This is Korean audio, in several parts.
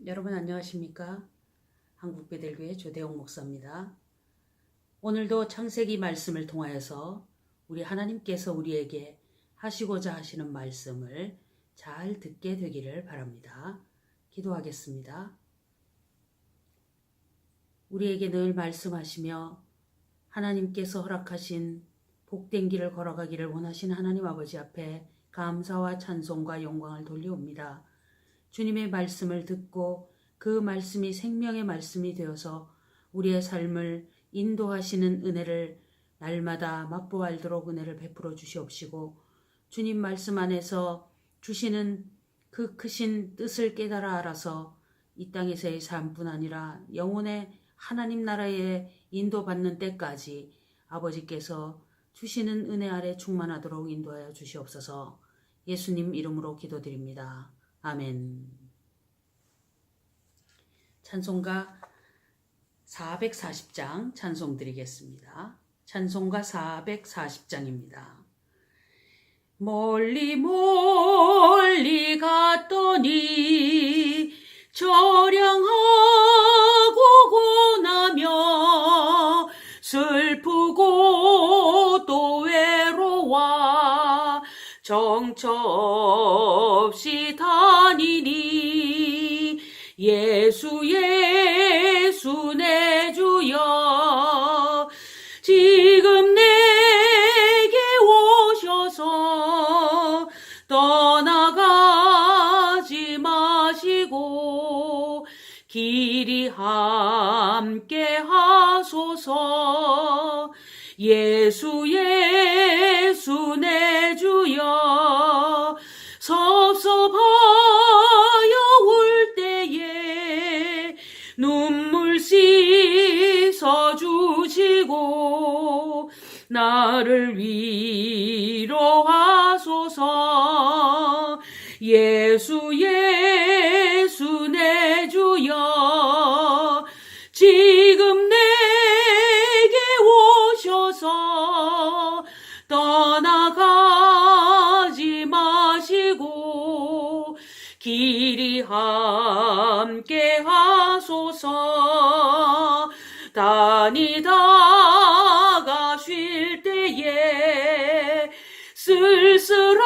여러분 안녕하십니까? 한국베델교회 조대용 목사입니다. 오늘도 창세기 말씀을 통하여서 우리 하나님께서 우리에게 하시고자 하시는 말씀을 잘 듣게 되기를 바랍니다. 기도하겠습니다. 우리에게 늘 말씀하시며 하나님께서 허락하신 복된 길을 걸어가기를 원하신 하나님 아버지 앞에 감사와 찬송과 영광을 돌려옵니다. 주님의 말씀을 듣고 그 말씀이 생명의 말씀이 되어서 우리의 삶을 인도하시는 은혜를 날마다 맛보알도록 은혜를 베풀어 주시옵시고, 주님 말씀 안에서 주시는 그 크신 뜻을 깨달아 알아서 이 땅에서의 삶뿐 아니라 영혼의 하나님 나라에 인도받는 때까지 아버지께서 주시는 은혜 아래 충만하도록 인도하여 주시옵소서. 예수님 이름으로 기도드립니다. 아멘. 찬송가 440장 찬송 드리겠습니다. 찬송가 440장입니다. 멀리 멀리 갔더니 저량하고 고나며 슬프고 또 외로워 정처 없이 다니니 예수 예수 내 주여 지금 내게 오셔서 떠나가지 마시고 길이 함께 하소서. 예수 예수 내 주여 섭섭하여 울 때에 눈물 씻어 주시고 나를 위로하소서. 예수 예수 내 주여 지금 내게 오셔서 떠나가지 마시고 길이 함께 하소서. 다니다가 쉴 때에 쓸쓸한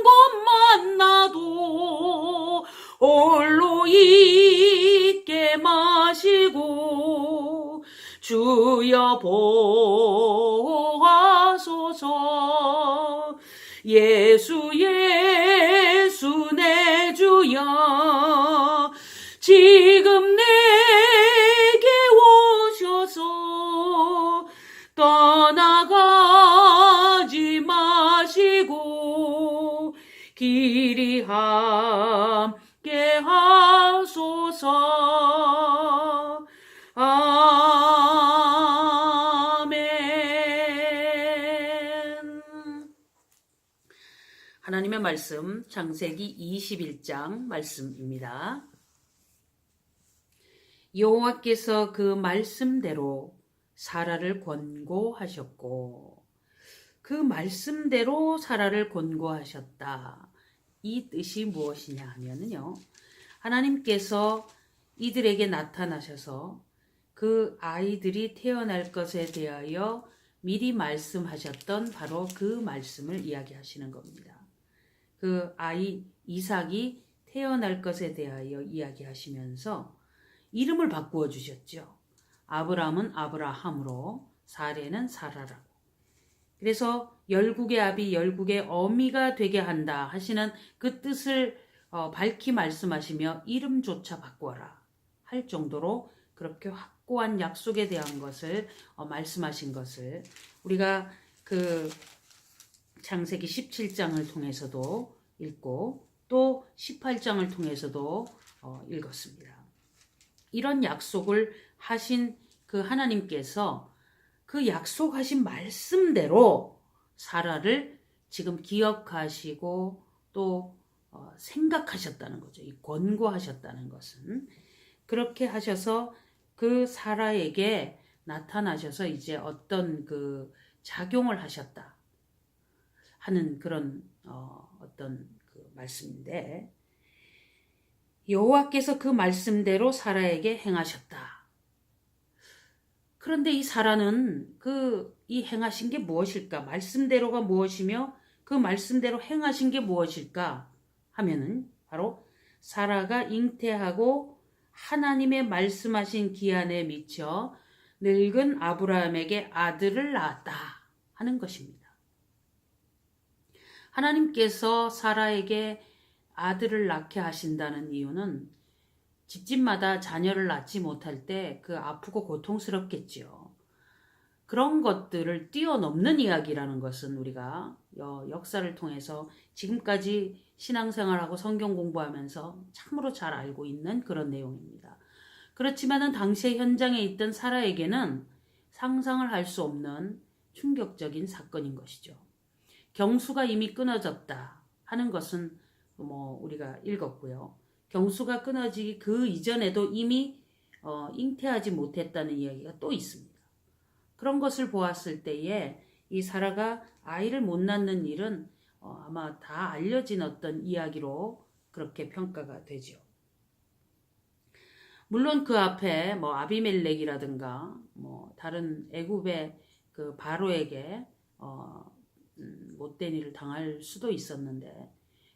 곳 만나도 홀로 있게 마시고 주여 보호하소서. 예수 예수 내 주여 지금 내게 오셔서 떠나가지 마시고 길이 함께 하소서. 아멘. 하나님의 말씀 창세기 21장 말씀입니다. 여호와께서 그 말씀대로 사라를 권고하셨고, 그 말씀대로 사라를 권고하셨다. 이 뜻이 무엇이냐 하면요, 하나님께서 이들에게 나타나셔서 그 아이들이 태어날 것에 대하여 미리 말씀하셨던 바로 그 말씀을 이야기하시는 겁니다. 그 아이 이삭이 태어날 것에 대하여 이야기하시면서 이름을 바꾸어 주셨죠. 아브람은 아브라함으로 사레는 사라라고. 그래서 열국의 아비 열국의 어미가 되게 한다 하시는 그 뜻을 밝히 말씀하시며 이름조차 바꾸어라 할 정도로 그렇게 확고한 약속에 대한 것을 말씀하신 것을 우리가 그 창세기 17장을 통해서도 읽고 또 18장을 통해서도 읽었습니다. 이런 약속을 하신 그 하나님께서 그 약속하신 말씀대로 사라를 지금 기억하시고 또 생각하셨다는 거죠. 이 권고하셨다는 것은 그렇게 하셔서 그 사라에게 나타나셔서 이제 어떤 그 작용을 하셨다 하는 그런 어떤 그 말씀인데, 여호와께서 그 말씀대로 사라에게 행하셨다. 그런데 이 사라는 이 행하신 게 무엇일까? 말씀대로가 무엇이며 그 말씀대로 행하신 게 무엇일까? 하면은 바로 사라가 잉태하고 하나님의 말씀하신 기한에 미쳐 늙은 아브라함에게 아들을 낳았다 하는 것입니다. 하나님께서 사라에게 아들을 낳게 하신다는 이유는 집집마다 자녀를 낳지 못할 때 그 아프고 고통스럽겠지요. 그런 것들을 뛰어넘는 이야기라는 것은 우리가 역사를 통해서 지금까지 신앙생활하고 성경 공부하면서 참으로 잘 알고 있는 그런 내용입니다. 그렇지만은 당시의 현장에 있던 사라에게는 상상을 할 수 없는 충격적인 사건인 것이죠. 경수가 이미 끊어졌다 하는 것은 우리가 읽었고요. 경수가 끊어지기 그 이전에도 이미 잉태하지 못했다는 이야기가 또 있습니다. 그런 것을 보았을 때에 이 사라가 아이를 못 낳는 일은 아마 다 알려진 어떤 이야기로 그렇게 평가가 되죠. 물론 그 앞에 아비멜렉이라든가 다른 애굽의 그 바로에게 못된 일을 당할 수도 있었는데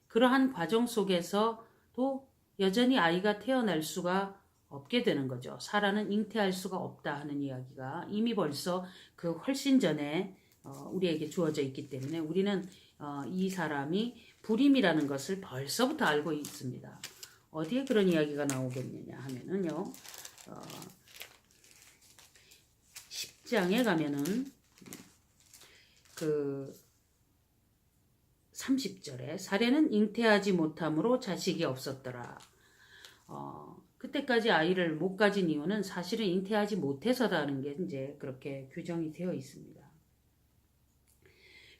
그러한 과정 속에서도 여전히 아이가 태어날 수가 없게 되는 거죠. 사라는 잉태할 수가 없다 하는 이야기가 이미 벌써 그 훨씬 전에 우리에게 주어져 있기 때문에 우리는 이 사람이 불임이라는 것을 벌써부터 알고 있습니다. 어디에 그런 이야기가 나오겠느냐 하면은요. 10장에 가면은 그 30절에 사례는 잉태하지 못함으로 자식이 없었더라. 그때까지 아이를 못 가진 이유는 사실은 잉태하지 못해서라는 게 이제 그렇게 규정이 되어 있습니다.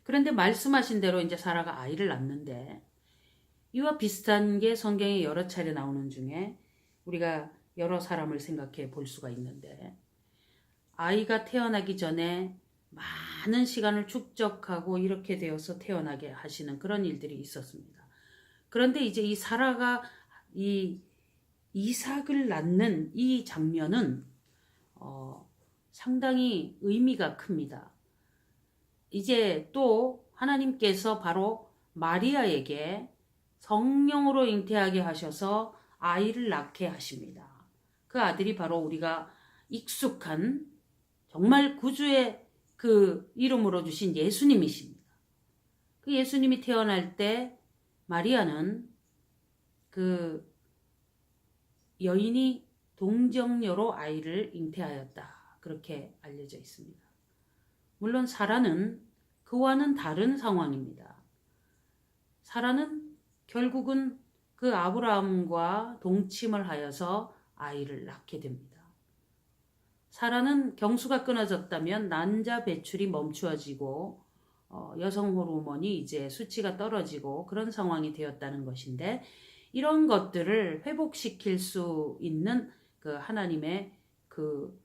그런데 말씀하신 대로 이제 사라가 아이를 낳는데 이와 비슷한 게 성경에 여러 차례 나오는 중에 우리가 여러 사람을 생각해 볼 수가 있는데 아이가 태어나기 전에 많은 시간을 축적하고 이렇게 되어서 태어나게 하시는 그런 일들이 있었습니다. 그런데 이제 이 사라가 이 이삭을 낳는 이 장면은 상당히 의미가 큽니다. 이제 또 하나님께서 바로 마리아에게 성령으로 잉태하게 하셔서 아이를 낳게 하십니다. 그 아들이 바로 우리가 익숙한 정말 구주의 그 이름으로 주신 예수님이십니다. 그 예수님이 태어날 때 마리아는 그 여인이 동정녀로 아이를 잉태하였다. 그렇게 알려져 있습니다. 물론 사라는 그와는 다른 상황입니다. 사라는 결국은 그 아브라함과 동침을 하여서 아이를 낳게 됩니다. 사라는 경수가 끊어졌다면 난자 배출이 멈추어지고 여성 호르몬이 이제 수치가 떨어지고 그런 상황이 되었다는 것인데 이런 것들을 회복시킬 수 있는 그 하나님의 그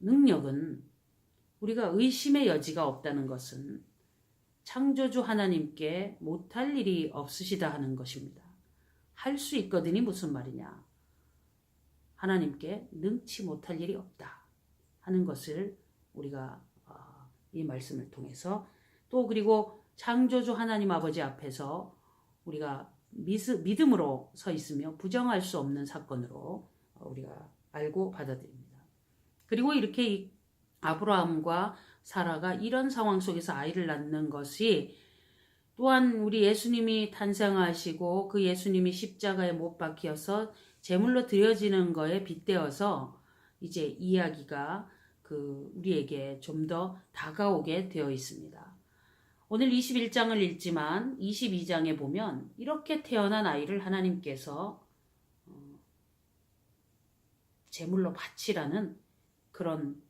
능력은 우리가 의심의 여지가 없다는 것은 창조주 하나님께 못할 일이 없으시다 하는 것입니다. 할 수 있거든이 무슨 말이냐. 하나님께 능치 못할 일이 없다 하는 것을 우리가 이 말씀을 통해서 또 그리고 창조주 하나님 아버지 앞에서 우리가 믿음으로 서 있으며 부정할 수 없는 사건으로 우리가 알고 받아들입니다. 그리고 이렇게 아브라함과 사라가 이런 상황 속에서 아이를 낳는 것이 또한 우리 예수님이 탄생하시고 그 예수님이 십자가에 못 박혀서 제물로 드려지는 거에 빗대어서 이제 이야기가 우리에게 좀 더 다가오게 되어 있습니다. 오늘 21장을 읽지만 22장에 보면 이렇게 태어난 아이를 하나님께서 제물로 바치라는 그런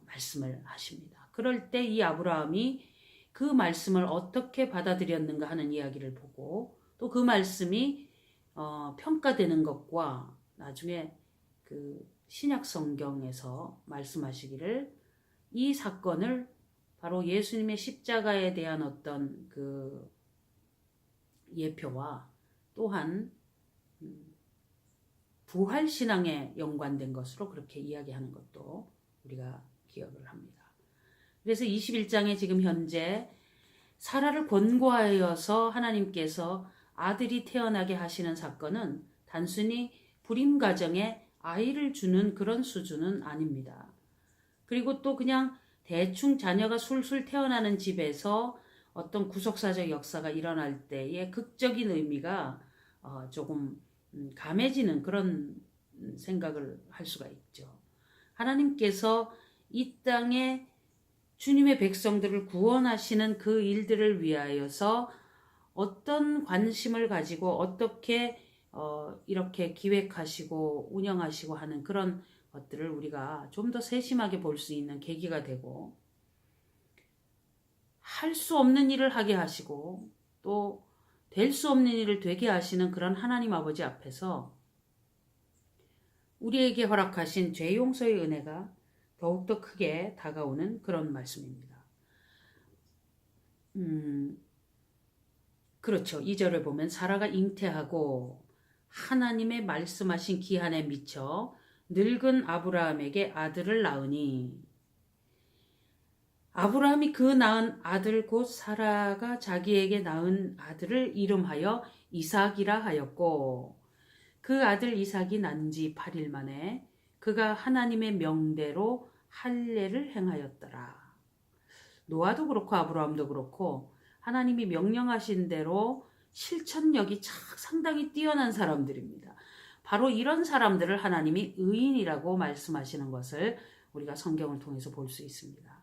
말씀을 하십니다. 그럴 때 이 아브라함이 그 말씀을 어떻게 받아들였는가 하는 이야기를 보고 또 그 말씀이 평가되는 것과 나중에 그 신약 성경에서 말씀하시기를 이 사건을 바로 예수님의 십자가에 대한 어떤 그 예표와 또한 부활신앙에 연관된 것으로 그렇게 이야기하는 것도 우리가 기억을 합니다. 그래서 21장에 지금 현재 사라를 권고하여서 하나님께서 아들이 태어나게 하시는 사건은 단순히 불임 가정에 아이를 주는 그런 수준은 아닙니다. 그리고 또 그냥 대충 자녀가 술술 태어나는 집에서 어떤 구속사적 역사가 일어날 때의 극적인 의미가 조금 감해지는 그런 생각을 할 수가 있죠. 하나님께서 이 땅에 주님의 백성들을 구원하시는 그 일들을 위하여서 어떤 관심을 가지고 어떻게 이렇게 기획하시고 운영하시고 하는 그런 것들을 우리가 좀 더 세심하게 볼 수 있는 계기가 되고, 할 수 없는 일을 하게 하시고 또 될 수 없는 일을 되게 하시는 그런 하나님 아버지 앞에서 우리에게 허락하신 죄 용서의 은혜가 더욱더 크게 다가오는 그런 말씀입니다. 그렇죠. 2절에 보면 사라가 잉태하고 하나님의 말씀하신 기한에 미쳐 늙은 아브라함에게 아들을 낳으니, 아브라함이 그 낳은 아들 곧 사라가 자기에게 낳은 아들을 이름하여 이삭이라 하였고, 그 아들 이삭이 난 지 8일 만에 그가 하나님의 명대로 할례를 행하였더라. 노아도 그렇고 아브라함도 그렇고 하나님이 명령하신 대로 실천력이 상당히 뛰어난 사람들입니다. 바로 이런 사람들을 하나님이 의인이라고 말씀하시는 것을 우리가 성경을 통해서 볼 수 있습니다.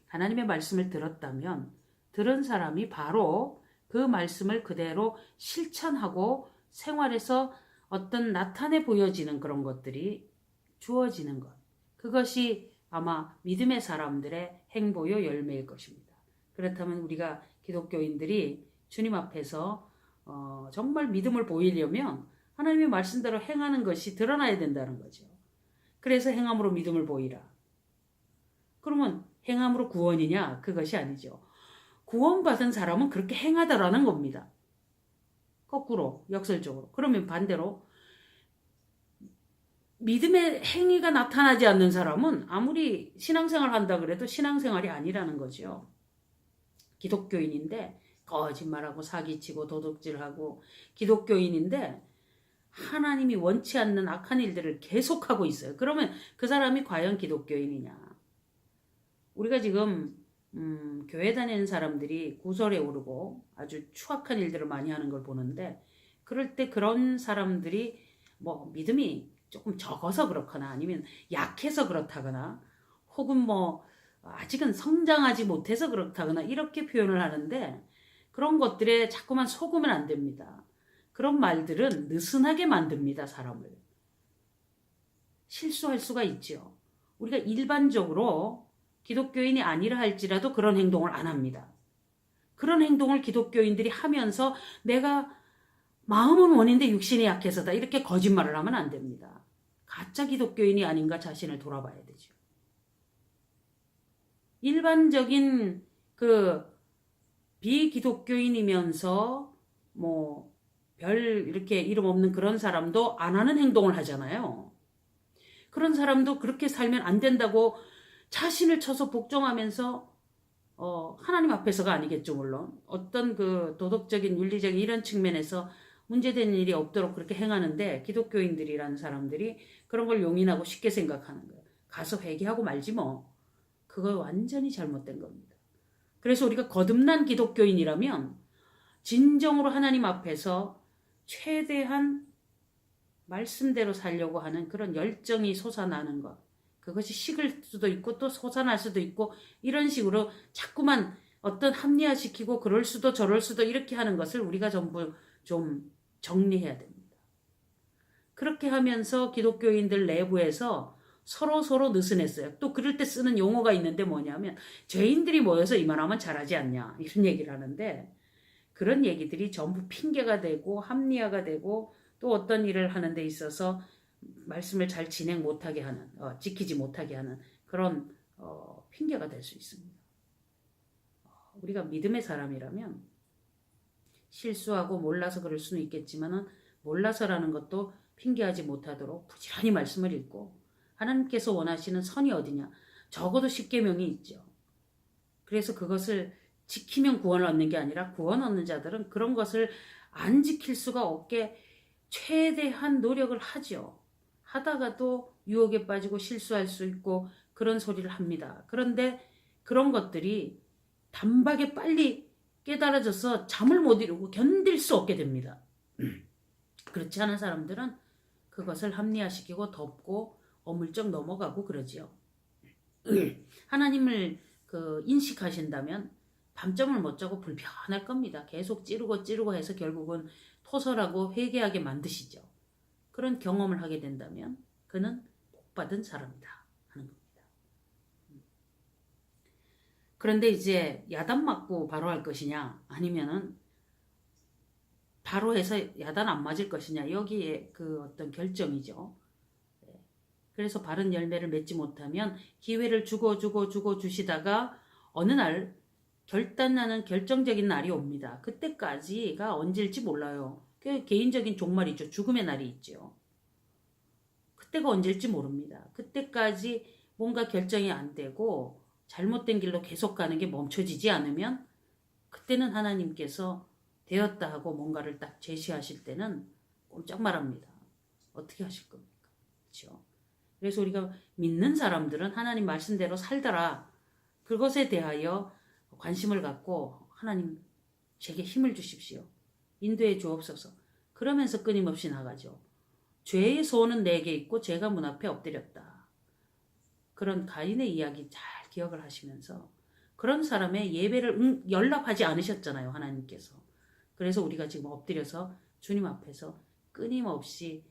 하나님의 말씀을 들었다면 들은 사람이 바로 그 말씀을 그대로 실천하고 생활에서 어떤 나타내 보여지는 그런 것들이 주어지는 것, 그것이 아마 믿음의 사람들의 행보요 열매일 것입니다. 그렇다면 우리가 기독교인들이 주님 앞에서 정말 믿음을 보이려면 하나님의 말씀대로 행하는 것이 드러나야 된다는 거죠. 그래서 행함으로 믿음을 보이라. 그러면 행함으로 구원이냐? 그것이 아니죠. 구원받은 사람은 그렇게 행하더라는 겁니다. 거꾸로, 역설적으로. 그러면 반대로 믿음의 행위가 나타나지 않는 사람은 아무리 신앙생활 한다 그래도 신앙생활이 아니라는 거죠. 기독교인인데 거짓말하고 사기치고 도둑질하고, 기독교인인데 하나님이 원치 않는 악한 일들을 계속하고 있어요. 그러면 그 사람이 과연 기독교인이냐? 우리가 지금 교회 다니는 사람들이 구설에 오르고 아주 추악한 일들을 많이 하는 걸 보는데, 그럴 때 그런 사람들이 뭐 믿음이 조금 적어서 그렇거나 아니면 약해서 그렇다거나 혹은 뭐 아직은 성장하지 못해서 그렇다거나 이렇게 표현을 하는데, 그런 것들에 자꾸만 속으면 안 됩니다. 그런 말들은 느슨하게 만듭니다, 사람을. 실수할 수가 있죠. 우리가 일반적으로 기독교인이 아니라 할지라도 그런 행동을 안 합니다. 그런 행동을 기독교인들이 하면서 내가 마음은 원인데 육신이 약해서다 이렇게 거짓말을 하면 안 됩니다. 가짜 기독교인이 아닌가 자신을 돌아봐야 되죠. 일반적인 그 비기독교인이면서 뭐 별 이렇게 이름 없는 그런 사람도 안 하는 행동을 하잖아요. 그런 사람도 그렇게 살면 안 된다고 자신을 쳐서 복종하면서 하나님 앞에서가 아니겠죠, 물론. 어떤 그 도덕적인 윤리적인 이런 측면에서 문제되는 일이 없도록 그렇게 행하는데, 기독교인들이라는 사람들이 그런 걸 용인하고 쉽게 생각하는 거예요. 가서 회개하고 말지 뭐. 그거 완전히 잘못된 겁니다. 그래서 우리가 거듭난 기독교인이라면 진정으로 하나님 앞에서 최대한 말씀대로 살려고 하는 그런 열정이 솟아나는 것, 그것이 식을 수도 있고 또 솟아날 수도 있고, 이런 식으로 자꾸만 어떤 합리화시키고 그럴 수도 저럴 수도 이렇게 하는 것을 우리가 전부 좀 정리해야 됩니다. 그렇게 하면서 기독교인들 내부에서 서로 느슨했어요. 또 그럴 때 쓰는 용어가 있는데 뭐냐면 죄인들이 모여서 이만하면 잘하지 않냐 이런 얘기를 하는데, 그런 얘기들이 전부 핑계가 되고 합리화가 되고 또 어떤 일을 하는 데 있어서 말씀을 잘 진행 못하게 하는, 지키지 못하게 하는 그런 핑계가 될 수 있습니다. 우리가 믿음의 사람이라면 실수하고 몰라서 그럴 수는 있겠지만은 몰라서라는 것도 핑계하지 못하도록 부지런히 말씀을 읽고 하나님께서 원하시는 선이 어디냐. 적어도 10계명이 있죠. 그래서 그것을 지키면 구원을 얻는 게 아니라 구원 얻는 자들은 그런 것을 안 지킬 수가 없게 최대한 노력을 하죠. 하다가도 유혹에 빠지고 실수할 수 있고 그런 소리를 합니다. 그런데 그런 것들이 단박에 빨리 깨달아져서 잠을 못 이루고 견딜 수 없게 됩니다. 그렇지 않은 사람들은 그것을 합리화시키고 덮고 어물쩍 넘어가고 그러지요. 하나님을 인식하신다면 밤잠을 못 자고 불편할 겁니다. 계속 찌르고 해서 결국은 토설하고 회개하게 만드시죠. 그런 경험을 하게 된다면 그는 복받은 사람이다 하는 겁니다. 그런데 이제 야단 맞고 바로 할 것이냐 아니면은 바로 해서 야단 안 맞을 것이냐 여기에 그 어떤 결정이죠. 그래서 바른 열매를 맺지 못하면 기회를 주고 주시다가 어느 날 결단나는 결정적인 날이 옵니다. 그때까지가 언제일지 몰라요. 그 개인적인 종말이죠. 죽음의 날이 있죠. 그때가 언제일지 모릅니다. 그때까지 뭔가 결정이 안 되고 잘못된 길로 계속 가는 게 멈춰지지 않으면 그때는 하나님께서 되었다 하고 뭔가를 딱 제시하실 때는 꼼짝 말합니다. 어떻게 하실 겁니까? 그렇죠? 그래서 우리가 믿는 사람들은 하나님 말씀대로 살더라. 그것에 대하여 관심을 갖고 하나님 제게 힘을 주십시오. 인도해 주옵소서. 그러면서 끊임없이 나가죠. 죄의 소원은 내게 있고 죄가 문 앞에 엎드렸다. 그런 가인의 이야기 잘 기억을 하시면서 그런 사람의 예배를 연락하지 않으셨잖아요. 하나님께서. 그래서 우리가 지금 엎드려서 주님 앞에서 끊임없이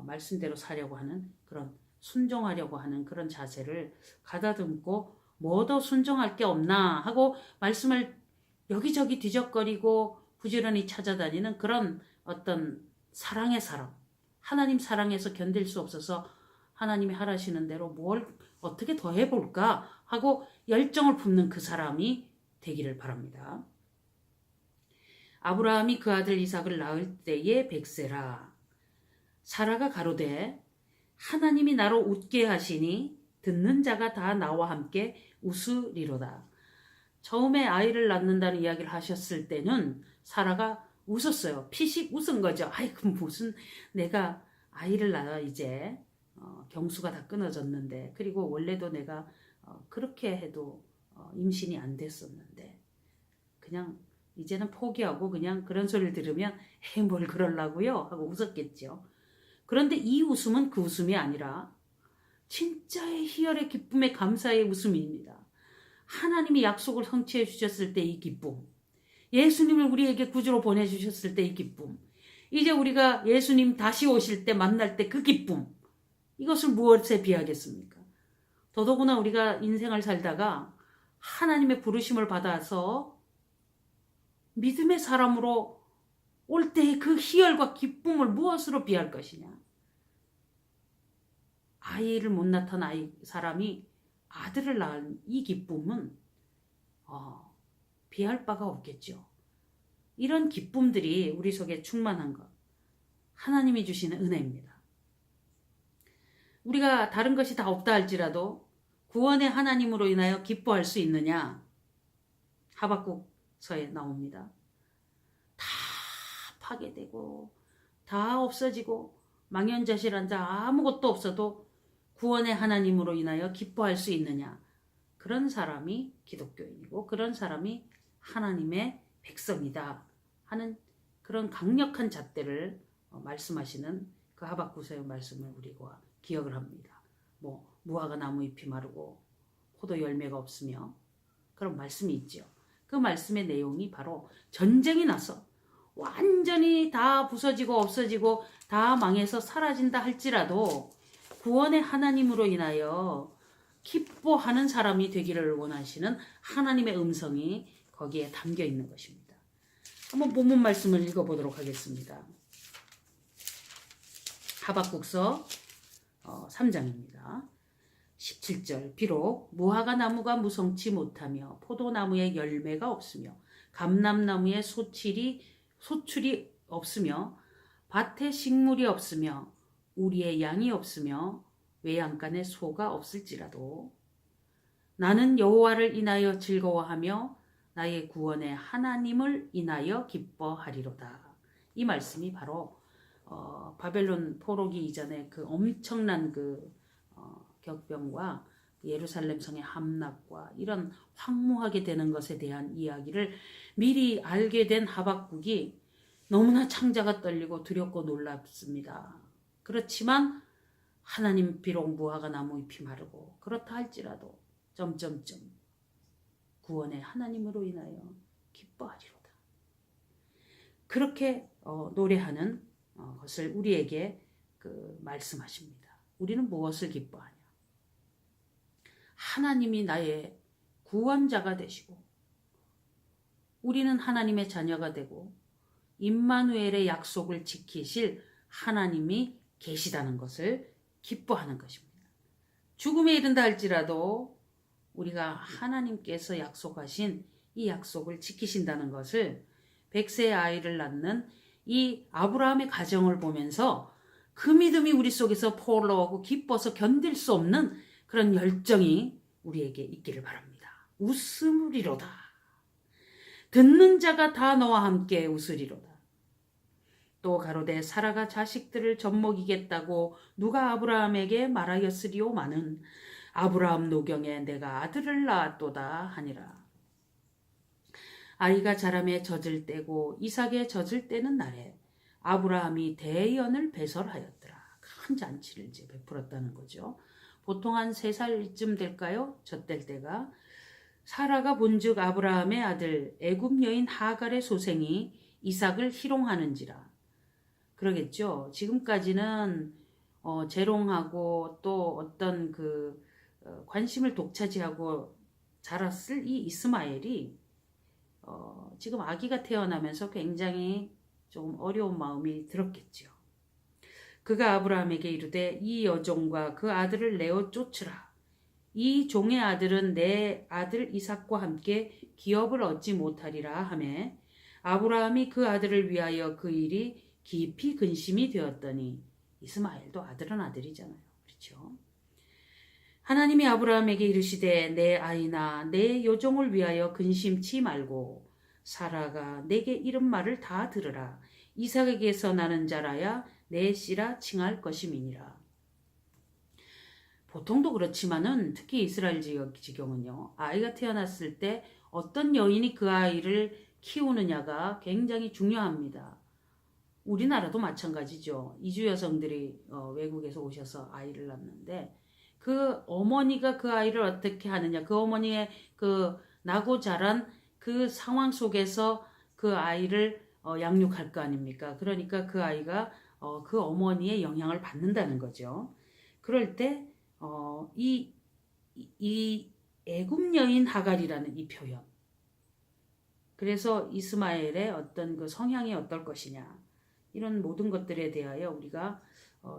말씀대로 사려고 하는 그런 순종하려고 하는 그런 자세를 가다듬고 뭐 더 순종할 게 없나 하고 말씀을 여기저기 뒤적거리고 부지런히 찾아다니는 그런 어떤 사랑의 사람, 하나님 사랑해서 견딜 수 없어서 하나님이 하라시는 대로 뭘 어떻게 더 해볼까 하고 열정을 품는 그 사람이 되기를 바랍니다. 아브라함이 그 아들 이삭을 낳을 때에 100세라. 사라가 가로되 하나님이 나로 웃게 하시니 듣는 자가 다 나와 함께 웃으리로다. 처음에 아이를 낳는다는 이야기를 하셨을 때는 사라가 웃었어요. 피식 웃은 거죠. 아이고 무슨 내가 아이를 낳아 이제 경수가 다 끊어졌는데 그리고 원래도 내가 그렇게 해도 임신이 안 됐었는데 그냥 이제는 포기하고 그냥 그런 소리를 들으면 에이 뭘 그러려고요 하고 웃었겠죠. 그런데 이 웃음은 그 웃음이 아니라 진짜의 희열의 기쁨의 감사의 웃음입니다. 하나님이 약속을 성취해 주셨을 때 이 기쁨, 예수님을 우리에게 구주로 보내주셨을 때 이 기쁨, 이제 우리가 예수님 다시 오실 때 만날 때 그 기쁨, 이것을 무엇에 비하겠습니까? 더더구나 우리가 인생을 살다가 하나님의 부르심을 받아서 믿음의 사람으로 올 때의 그 희열과 기쁨을 무엇으로 비할 것이냐? 아이를 못 낳던 사람이 아들을 낳은 이 기쁨은 비할 바가 없겠죠. 이런 기쁨들이 우리 속에 충만한 것, 하나님이 주시는 은혜입니다. 우리가 다른 것이 다 없다 할지라도 구원의 하나님으로 인하여 기뻐할 수 있느냐? 하박국서에 나옵니다. 다 파괴되고 다 없어지고 망연자실한 자 아무것도 없어도 구원의 하나님으로 인하여 기뻐할 수 있느냐? 그런 사람이 기독교인이고 그런 사람이 하나님의 백성이다 하는 그런 강력한 잣대를 말씀하시는 그 하박국서의 말씀을 우리가 기억을 합니다. 무화과 나무 잎이 마르고 포도 열매가 없으며 그런 말씀이 있죠. 그 말씀의 내용이 바로 전쟁이 나서 완전히 다 부서지고 없어지고 다 망해서 사라진다 할지라도 구원의 하나님으로 인하여 기뻐하는 사람이 되기를 원하시는 하나님의 음성이 거기에 담겨 있는 것입니다. 한번 본문 말씀을 읽어보도록 하겠습니다. 하박국서 3장입니다. 17절 비록 무화과 나무가 무성치 못하며 포도나무에 열매가 없으며 감람나무에 소출이 없으며 밭에 식물이 없으며 우리의 양이 없으며 외양간에 소가 없을지라도 나는 여호와를 인하여 즐거워하며 나의 구원의 하나님을 인하여 기뻐하리로다. 이 말씀이 바로 바벨론 포로기 이전에 그 엄청난 격병과 예루살렘 성의 함락과 이런 황무하게 되는 것에 대한 이야기를 미리 알게 된 하박국이 너무나 창자가 떨리고 두렵고 놀랍습니다. 그렇지만 하나님 비록 무화과 나무 잎이 마르고 그렇다 할지라도 점점점 구원의 하나님으로 인하여 기뻐하리로다. 그렇게 노래하는 것을 우리에게 말씀하십니다. 우리는 무엇을 기뻐하냐? 하나님이 나의 구원자가 되시고 우리는 하나님의 자녀가 되고 임마누엘의 약속을 지키실 하나님이 계시다는 것을 기뻐하는 것입니다. 죽음에 이른다 할지라도 우리가 하나님께서 약속하신 이 약속을 지키신다는 것을 100세의 아이를 낳는 이 아브라함의 가정을 보면서 그 믿음이 우리 속에서 포올라오고 기뻐서 견딜 수 없는 그런 열정이 우리에게 있기를 바랍니다. 웃으리로다. 듣는 자가 다 너와 함께 웃으리로다. 또 가로되 사라가 자식들을 젖먹이겠다고 누가 아브라함에게 말하였으리오마는 아브라함 노경에 내가 아들을 낳았도다 하니라. 아이가 자라매 젖을 때고 이삭의 젖을 때는 날에 아브라함이 대연을 배설하였더라. 큰 잔치를 이제 베풀었다는 거죠. 보통 한 3살쯤 될까요? 젖될 때가. 사라가 본즉 아브라함의 아들 애굽 여인 하갈의 소생이 이삭을 희롱하는지라. 그러겠죠. 지금까지는 재롱하고 또 어떤 관심을 독차지하고 자랐을 이 이스마엘이 지금 아기가 태어나면서 굉장히 좀 어려운 마음이 들었겠죠. 그가 아브라함에게 이르되 이 여종과 그 아들을 내어 쫓으라. 이 종의 아들은 내 아들 이삭과 함께 기업을 얻지 못하리라 하매 아브라함이 그 아들을 위하여 그 일이 깊이 근심이 되었더니 이스마엘도 아들은 아들이잖아요. 그렇죠? 하나님이 아브라함에게 이르시되 내 아이나 내 여종을 위하여 근심치 말고 사라가 내게 이른 말을 다 들으라. 이삭에게서 나는 자라야 내 씨라 칭할 것임이니라. 보통도 그렇지만은 특히 이스라엘 지경은요. 아이가 태어났을 때 어떤 여인이 그 아이를 키우느냐가 굉장히 중요합니다. 우리나라도 마찬가지죠. 이주 여성들이 외국에서 오셔서 아이를 낳는데 그 어머니가 그 아이를 어떻게 하느냐, 그 어머니의 나고 자란 그 상황 속에서 그 아이를 양육할 거 아닙니까? 그러니까 그 아이가 그 어머니의 영향을 받는다는 거죠. 그럴 때 이 애굽 여인 하갈이라는 이 표현. 그래서 이스마엘의 어떤 그 성향이 어떨 것이냐, 이런 모든 것들에 대하여 우리가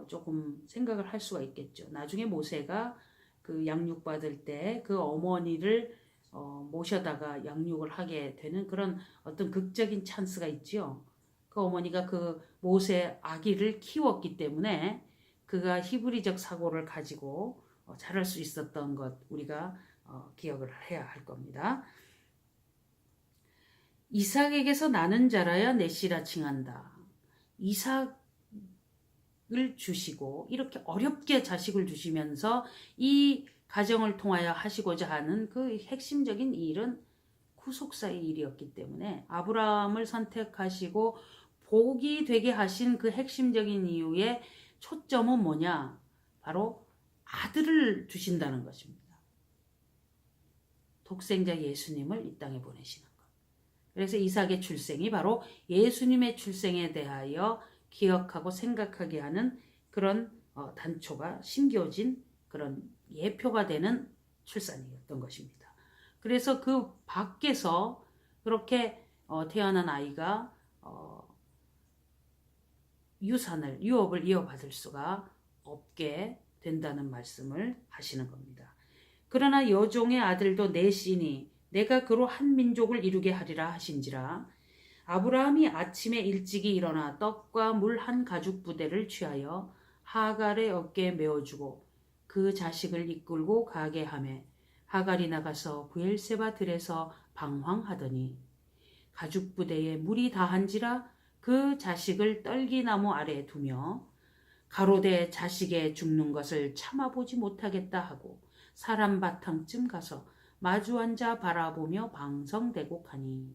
조금 생각을 할 수가 있겠죠. 나중에 모세가 그 양육받을 때 그 어머니를 모셔다가 양육을 하게 되는 그런 어떤 극적인 찬스가 있죠. 그 어머니가 그 모세 아기를 키웠기 때문에 그가 히브리적 사고를 가지고 자랄 수 있었던 것 우리가 기억을 해야 할 겁니다. 이삭에게서 나는 자라야 내 씨라 칭한다. 이삭을 주시고 이렇게 어렵게 자식을 주시면서 이 가정을 통하여 하시고자 하는 그 핵심적인 일은 구속사의 일이었기 때문에 아브라함을 선택하시고 복이 되게 하신 그 핵심적인 이유의 초점은 뭐냐? 바로 아들을 주신다는 것입니다. 독생자 예수님을 이 땅에 보내시는 것. 그래서 이삭의 출생이 바로 예수님의 출생에 대하여 기억하고 생각하게 하는 그런 단초가 심겨진 그런 예표가 되는 출산이었던 것입니다. 그래서 그 밖에서 그렇게 태어난 아이가 유업을 이어받을 수가 없게 된다는 말씀을 하시는 겁니다. 그러나 여종의 아들도 내 씨니 내가 그로 한 민족을 이루게 하리라 하신지라. 아브라함이 아침에 일찍이 일어나 떡과 물 한 가죽 부대를 취하여 하갈의 어깨에 메어주고 그 자식을 이끌고 가게 하매 하갈이 나가서 브엘세바 들에서 방황하더니 가죽 부대에 물이 다한지라 그 자식을 떨기나무 아래에 두며 가로되 자식의 죽는 것을 참아보지 못하겠다 하고 사람 바탕쯤 가서 마주 앉아 바라보며 방성대고 가니.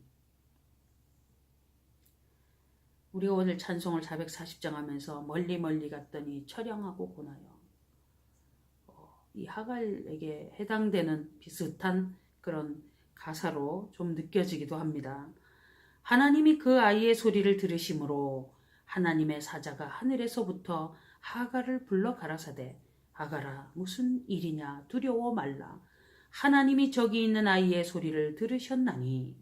우리가 오늘 찬송을 440장 하면서 멀리 멀리 갔더니 처량하고 고나요. 이 하갈에게 해당되는 비슷한 그런 가사로 좀 느껴지기도 합니다. 하나님이 그 아이의 소리를 들으심으로 하나님의 사자가 하늘에서부터 하갈을 불러 가라사대 하갈아 무슨 일이냐 두려워 말라 하나님이 저기 있는 아이의 소리를 들으셨나니.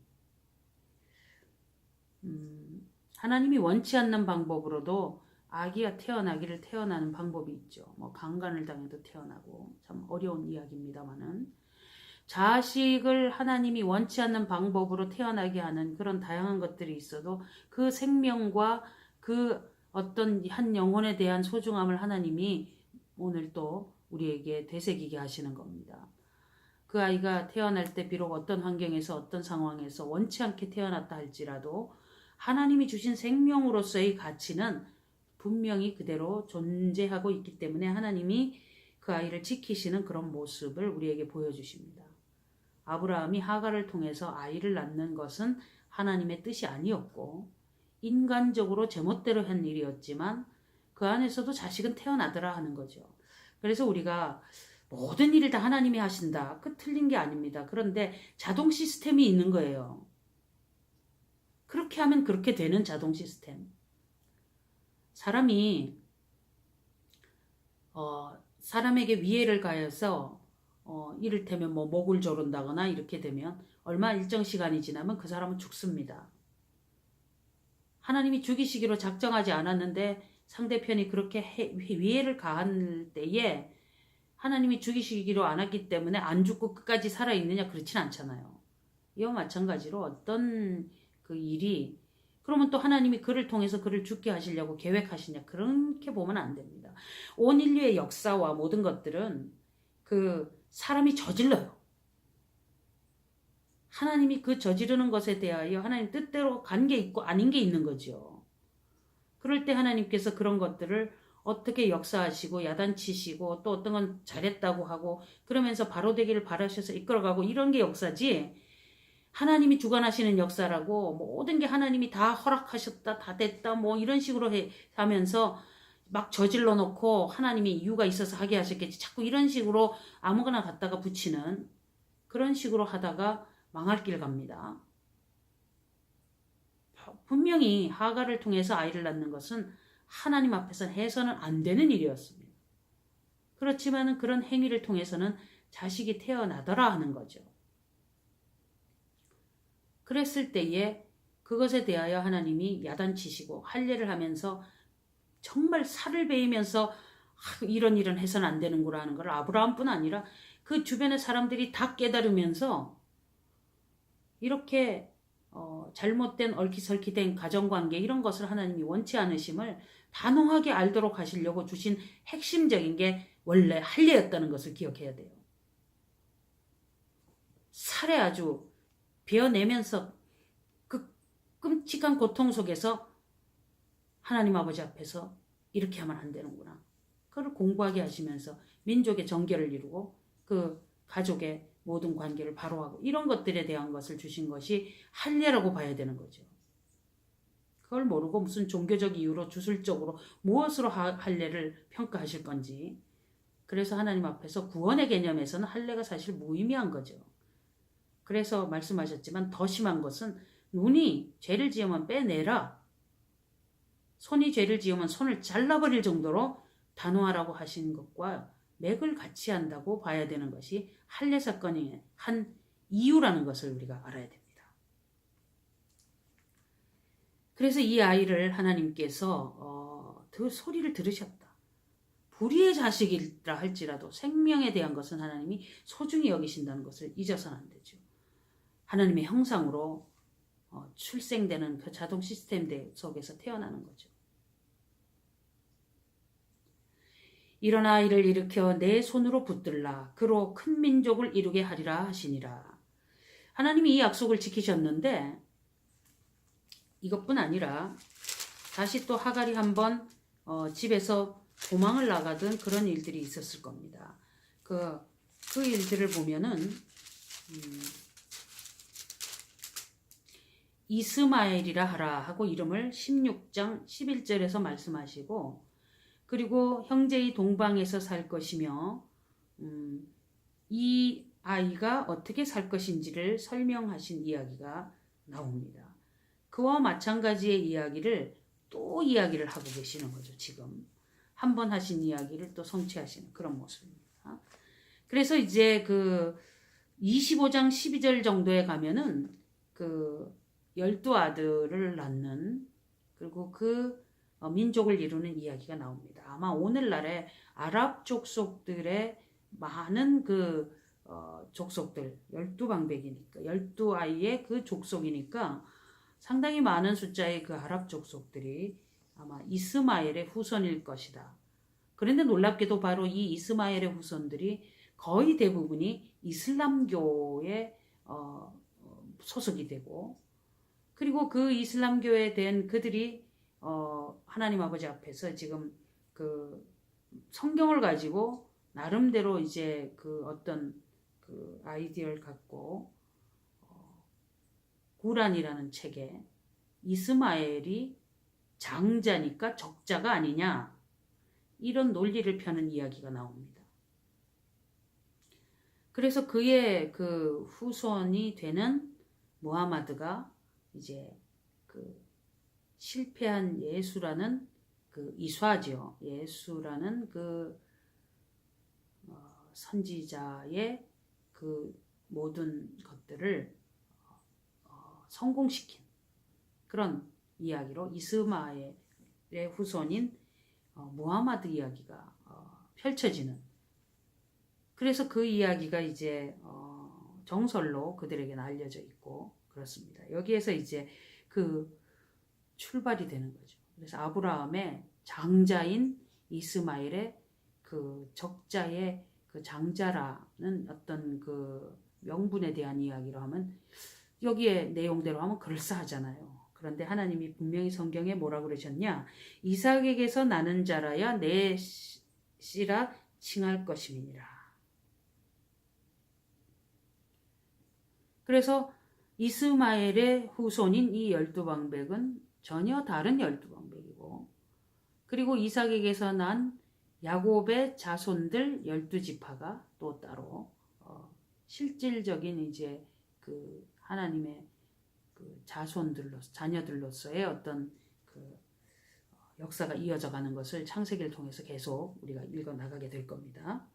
하나님이 원치 않는 방법으로도 아기가 태어나는 방법이 있죠. 뭐 강간을 당해도 태어나고 참 어려운 이야기입니다만은 자식을 하나님이 원치 않는 방법으로 태어나게 하는 그런 다양한 것들이 있어도 그 생명과 그 어떤 한 영혼에 대한 소중함을 하나님이 오늘 또 우리에게 되새기게 하시는 겁니다. 그 아이가 태어날 때 비록 어떤 환경에서 어떤 상황에서 원치 않게 태어났다 할지라도 하나님이 주신 생명으로서의 가치는 분명히 그대로 존재하고 있기 때문에 하나님이 그 아이를 지키시는 그런 모습을 우리에게 보여주십니다. 아브라함이 하갈을 통해서 아이를 낳는 것은 하나님의 뜻이 아니었고 인간적으로 제멋대로 한 일이었지만 그 안에서도 자식은 태어나더라 하는 거죠. 그래서 우리가 모든 일을 다 하나님이 하신다. 그 틀린 게 아닙니다. 그런데 자동 시스템이 있는 거예요. 그렇게 하면 그렇게 되는 자동 시스템. 사람이 사람에게 위해를 가해서 이를테면 뭐 목을 조른다거나 이렇게 되면 얼마 일정 시간이 지나면 그 사람은 죽습니다. 하나님이 죽이시기로 작정하지 않았는데 상대편이 그렇게 위해를 가할 때에 하나님이 죽이시기로 안 했기 때문에 안 죽고 끝까지 살아있느냐 그렇진 않잖아요. 이와 마찬가지로 어떤 그 일이 그러면 또 하나님이 그를 통해서 그를 죽게 하시려고 계획하시냐 그렇게 보면 안 됩니다. 온 인류의 역사와 모든 것들은 그 사람이 저질러요. 하나님이 그 저지르는 것에 대하여 하나님 뜻대로 간 게 있고 아닌 게 있는 거죠. 그럴 때 하나님께서 그런 것들을 어떻게 역사하시고 야단치시고 또 어떤 건 잘했다고 하고 그러면서 바로 되기를 바라셔서 이끌어가고 이런 게 역사지 하나님이 주관하시는 역사라고 모든 게 하나님이 다 허락하셨다 다 됐다 뭐 이런 식으로 하면서 막 저질러 놓고 하나님이 이유가 있어서 하게 하셨겠지 자꾸 이런 식으로 아무거나 갖다가 붙이는 그런 식으로 하다가 망할 길 갑니다. 분명히 하갈을 통해서 아이를 낳는 것은 하나님 앞에서 해서는 안 되는 일이었습니다. 그렇지만 그런 행위를 통해서는 자식이 태어나더라 하는 거죠. 그랬을 때에 그것에 대하여 하나님이 야단치시고 할례를 하면서 정말 살을 베이면서 이런 일은 해서는 안 되는구나 하는 걸 아브라함뿐 아니라 그 주변의 사람들이 다 깨달으면서 이렇게 잘못된 얽히설키된 가정관계 이런 것을 하나님이 원치 않으심을 단호하게 알도록 하시려고 주신 핵심적인 게 원래 할례였다는 것을 기억해야 돼요. 살에 아주 베어내면서 그 끔찍한 고통 속에서 하나님 아버지 앞에서 이렇게 하면 안 되는구나. 그걸 공부하게 하시면서 민족의 정결을 이루고 그 가족의 모든 관계를 바로하고 이런 것들에 대한 것을 주신 것이 할례라고 봐야 되는 거죠. 그걸 모르고 무슨 종교적 이유로 주술적으로 무엇으로 할례를 평가하실 건지. 그래서 하나님 앞에서 구원의 개념에서는 할례가 사실 무의미한 거죠. 그래서 말씀하셨지만 더 심한 것은 눈이 죄를 지으면 빼내라. 손이 죄를 지으면 손을 잘라버릴 정도로 단호하라고 하신 것과 맥을 같이 한다고 봐야 되는 것이 할례 사건의 한 이유라는 것을 우리가 알아야 됩니다. 그래서 이 아이를 하나님께서 그 소리를 들으셨다. 불의의 자식이라 할지라도 생명에 대한 것은 하나님이 소중히 여기신다는 것을 잊어서는 안 되죠. 하나님의 형상으로 출생되는 그 자동 시스템 속에서 태어나는 거죠. 일어나 이를 일으켜 내 손으로 붙들라. 그로 큰 민족을 이루게 하리라 하시니라. 하나님이 이 약속을 지키셨는데 이것뿐 아니라 다시 또 하갈이 한번 집에서 도망을 나가던 그런 일들이 있었을 겁니다. 그 일들을 보면은 이스마엘이라 하라 하고 이름을 16장 11절에서 말씀하시고, 그리고 형제의 동방에서 살 것이며 이 아이가 어떻게 살 것인지를 설명하신 이야기가 나옵니다. 그와 마찬가지의 이야기를 또 이야기를 하고 계시는 거죠. 지금 한 번 하신 이야기를 또 성취하시는 그런 모습입니다. 그래서 이제 그 25장 12절 정도에 가면은 그 12아들을 낳는, 그리고 그 민족을 이루는 이야기가 나옵니다. 아마 오늘날의 아랍 족속들의 많은 그 족속들, 12방백이니까 12아이의 그 족속이니까 상당히 많은 숫자의 그 아랍 족속들이 아마 이스마엘의 후손일 것이다. 그런데 놀랍게도 바로 이 이스마엘의 후손들이 거의 대부분이 이슬람교에 소속이 되고, 그리고 그 이슬람교에 대한 그들이 하나님 아버지 앞에서 지금 그 성경을 가지고 나름대로 이제 그 어떤 그 아이디어를 갖고 구란이라는 책에 이스마엘이 장자니까 적자가 아니냐, 이런 논리를 펴는 이야기가 나옵니다. 그래서 그의 그 후손이 되는 무하마드가 이제 그 실패한 예수라는 그 이수하죠. 예수라는 그 선지자의 그 모든 것들을 성공시킨 그런 이야기로 이스마엘의 후손인 무하마드 이야기가 펼쳐지는, 그래서 그 이야기가 이제 정설로 그들에게는 알려져 있고 그렇습니다. 여기에서 이제 그 출발이 되는 거죠. 그래서 아브라함의 장자인 이스마엘의 그 적자의 그 장자라는 어떤 그 명분에 대한 이야기로 하면 여기에 내용대로 하면 그럴싸하잖아요. 그런데 하나님이 분명히 성경에 뭐라 그러셨냐? 이삭에게서 나는 자라야 내 씨라 칭할 것임이니라. 그래서 이스마엘의 후손인 이 12방백은 전혀 다른 12방백이고, 그리고 이삭에게서 난 야곱의 자손들 12지파가 또 따로 실질적인 이제 그 하나님의 그 자녀들로서의 어떤 그 역사가 이어져 가는 것을 창세기를 통해서 계속 우리가 읽어 나가게 될 겁니다.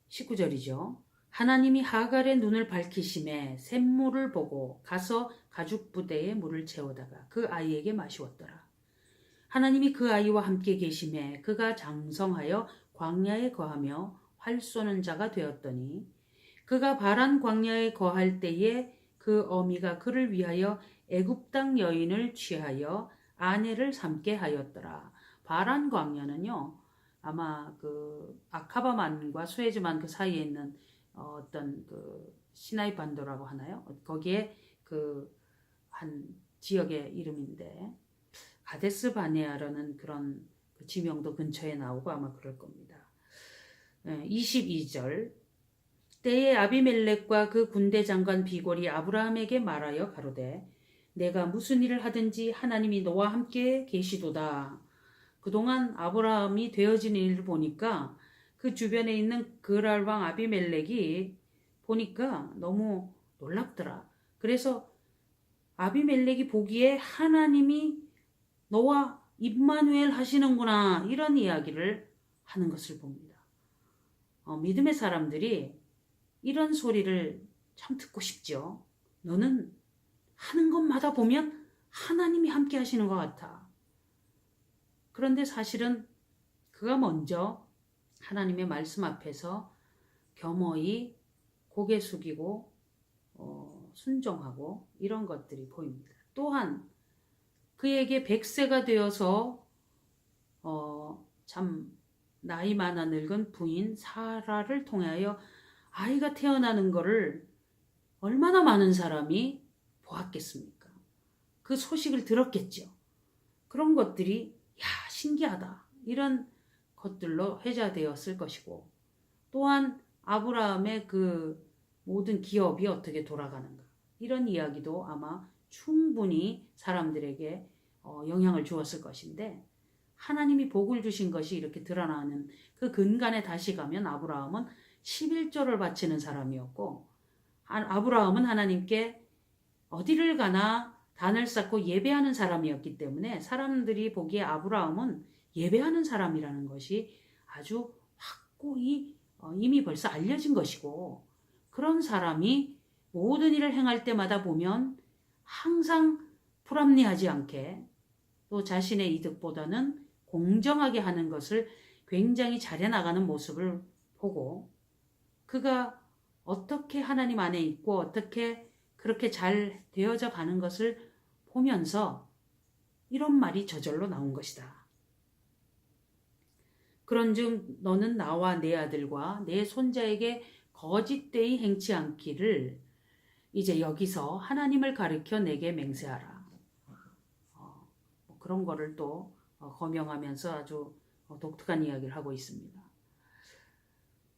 19절이죠. 하나님이 하갈의 눈을 밝히심에 샘물을 보고 가서 가죽 부대에 물을 채우다가 그 아이에게 마시웠더라. 하나님이 그 아이와 함께 계심에 그가 장성하여 광야에 거하며 활 쏘는 자가 되었더니, 그가 바란 광야에 거할 때에 그 어미가 그를 위하여 애굽 땅 여인을 취하여 아내를 삼게 하였더라. 바란 광야는요, 아마 그 아카바만과 수에즈만 그 사이에 있는 어떤 그 시나이 반도라고 하나요? 거기에 그 한 지역의 이름인데 가데스 바네아라는 그런 그 지명도 근처에 나오고 아마 그럴 겁니다. 22절. 때에 아비멜렉과 그 군대 장관 비골이 아브라함에게 말하여 가로되 내가 무슨 일을 하든지 하나님이 너와 함께 계시도다. 그동안 아브라함이 되어진 일을 보니까 그 주변에 있는 그랄 왕 아비멜렉이 보니까 너무 놀랍더라. 그래서 아비멜렉이 보기에 하나님이 너와 임마누엘 하시는구나, 이런 이야기를 하는 것을 봅니다. 믿음의 사람들이 이런 소리를 참 듣고 싶죠. 너는 하는 것마다 보면 하나님이 함께 하시는 것 같아. 그런데 사실은 그가 먼저 하나님의 말씀 앞에서 겸허히 고개 숙이고 순종하고 이런 것들이 보입니다. 또한 그에게 100세가 되어서 참 나이 많아 늙은 부인 사라를 통하여 아이가 태어나는 것을 얼마나 많은 사람이 보았겠습니까? 그 소식을 들었겠죠. 그런 것들이 신기하다 이런 것들로 회자되었을 것이고, 또한 아브라함의 그 모든 기업이 어떻게 돌아가는가 이런 이야기도 아마 충분히 사람들에게 영향을 주었을 것인데, 하나님이 복을 주신 것이 이렇게 드러나는 그 근간에 다시 가면 아브라함은 11조를 바치는 사람이었고, 아브라함은 하나님께 어디를 가나 단을 쌓고 예배하는 사람이었기 때문에 사람들이 보기에 아브라함은 예배하는 사람이라는 것이 아주 확고히 이미 벌써 알려진 것이고, 그런 사람이 모든 일을 행할 때마다 보면 항상 불합리하지 않게 또 자신의 이득보다는 공정하게 하는 것을 굉장히 잘해 나가는 모습을 보고, 그가 어떻게 하나님 안에 있고 어떻게 그렇게 잘 되어져 가는 것을 보면서 이런 말이 저절로 나온 것이다. 그런즉 너는 나와 내 아들과 내 손자에게 거짓되이 행치 않기를 이제 여기서 하나님을 가리켜 내게 맹세하라. 그런 거를 또 거명하면서 아주 독특한 이야기를 하고 있습니다.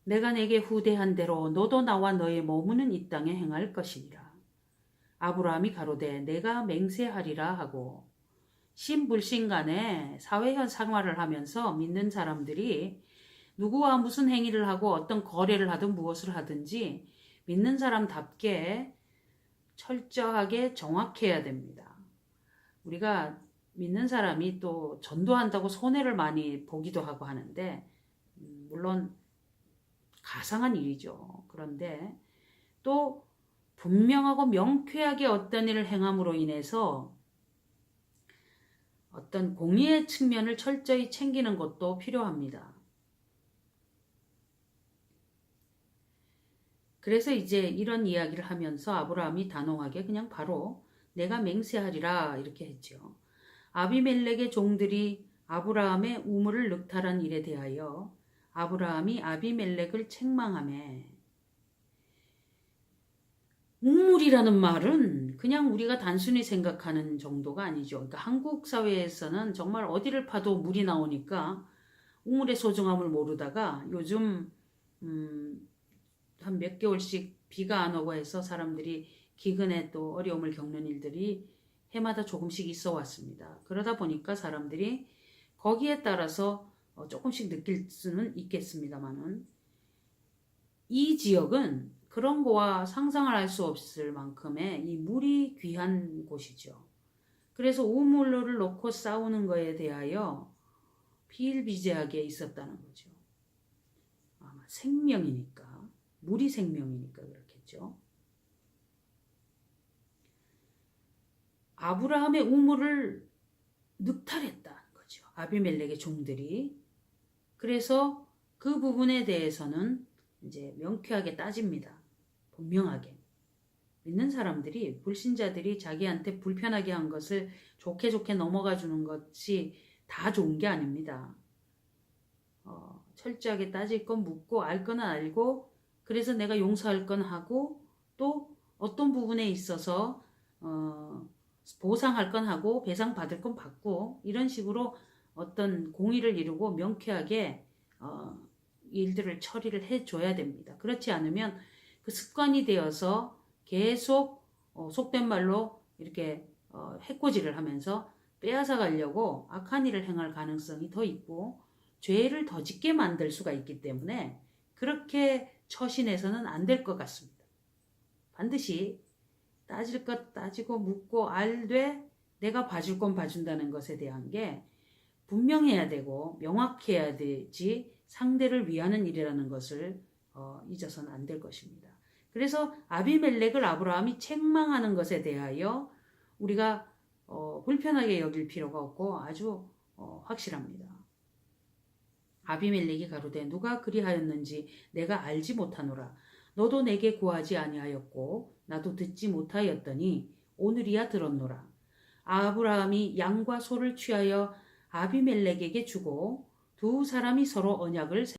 내가 내게 후대한 대로 너도 나와 너의 머무는 이 땅에 행할 것이니라. 아브라함이 가로되 내가 맹세하리라 하고, 신불신간에 사회현 생활을 하면서 믿는 사람들이 누구와 무슨 행위를 하고 어떤 거래를 하든 무엇을 하든지 믿는 사람답게 철저하게 정확해야 됩니다. 우리가 믿는 사람이 또 전도한다고 손해를 많이 보기도 하고 하는데, 물론 가상한 일이죠. 그런데 또 분명하고 명쾌하게 어떤 일을 행함으로 인해서 어떤 공의의 측면을 철저히 챙기는 것도 필요합니다. 그래서 이제 이런 이야기를 하면서 아브라함이 단호하게 그냥 바로 내가 맹세하리라 이렇게 했죠. 아비멜렉의 종들이 아브라함의 우물을 늑탈한 일에 대하여 아브라함이 아비멜렉을 책망하매, 우물이라는 말은 그냥 우리가 단순히 생각하는 정도가 아니죠. 그러니까 한국 사회에서는 정말 어디를 파도 물이 나오니까 우물의 소중함을 모르다가 요즘 한 몇 개월씩 비가 안 오고 해서 사람들이 기근에 또 어려움을 겪는 일들이 해마다 조금씩 있어 왔습니다. 그러다 보니까 사람들이 거기에 따라서 조금씩 느낄 수는 있겠습니다만은, 이 지역은 그런 거와 상상을 할 수 없을 만큼의 이 물이 귀한 곳이죠. 그래서 우물을 놓고 싸우는 거에 대하여 비일비재하게 있었다는 거죠. 아마 생명이니까, 물이 생명이니까 그렇겠죠. 아브라함의 우물을 늑탈했다는 거죠. 아비멜렉의 종들이. 그래서 그 부분에 대해서는 이제 명쾌하게 따집니다. 분명하게. 믿는 사람들이, 불신자들이 자기한테 불편하게 한 것을 좋게 좋게 넘어가 주는 것이 다 좋은 게 아닙니다. 철저하게 따질 건 묻고 알 건 알고, 그래서 내가 용서할 건 하고, 또 어떤 부분에 있어서 보상할 건 하고 배상 받을 건 받고, 이런 식으로 어떤 공의를 이루고 명쾌하게 일들을 처리를 해줘야 됩니다. 그렇지 않으면 그 습관이 되어서 계속 속된 말로 이렇게 해코지를 하면서 빼앗아 가려고 악한 일을 행할 가능성이 더 있고 죄를 더 짓게 만들 수가 있기 때문에 그렇게 처신해서는 안 될 것 같습니다. 반드시 따질 것 따지고 묻고 알되 내가 봐줄 건 봐준다는 것에 대한 게 분명해야 되고 명확해야 되지, 상대를 위하는 일이라는 것을 잊어서는 안 될 것입니다. 그래서 아비멜렉을 아브라함이 책망하는 것에 대하여 우리가 불편하게 여길 필요가 없고 아주 확실합니다. 아비멜렉이 가로되 누가 그리하였는지 내가 알지 못하노라. 너도 내게 구하지 아니하였고 나도 듣지 못하였더니 오늘이야 들었노라. 아브라함이 양과 소를 취하여 아비멜렉에게 주고 두 사람이 서로 언약을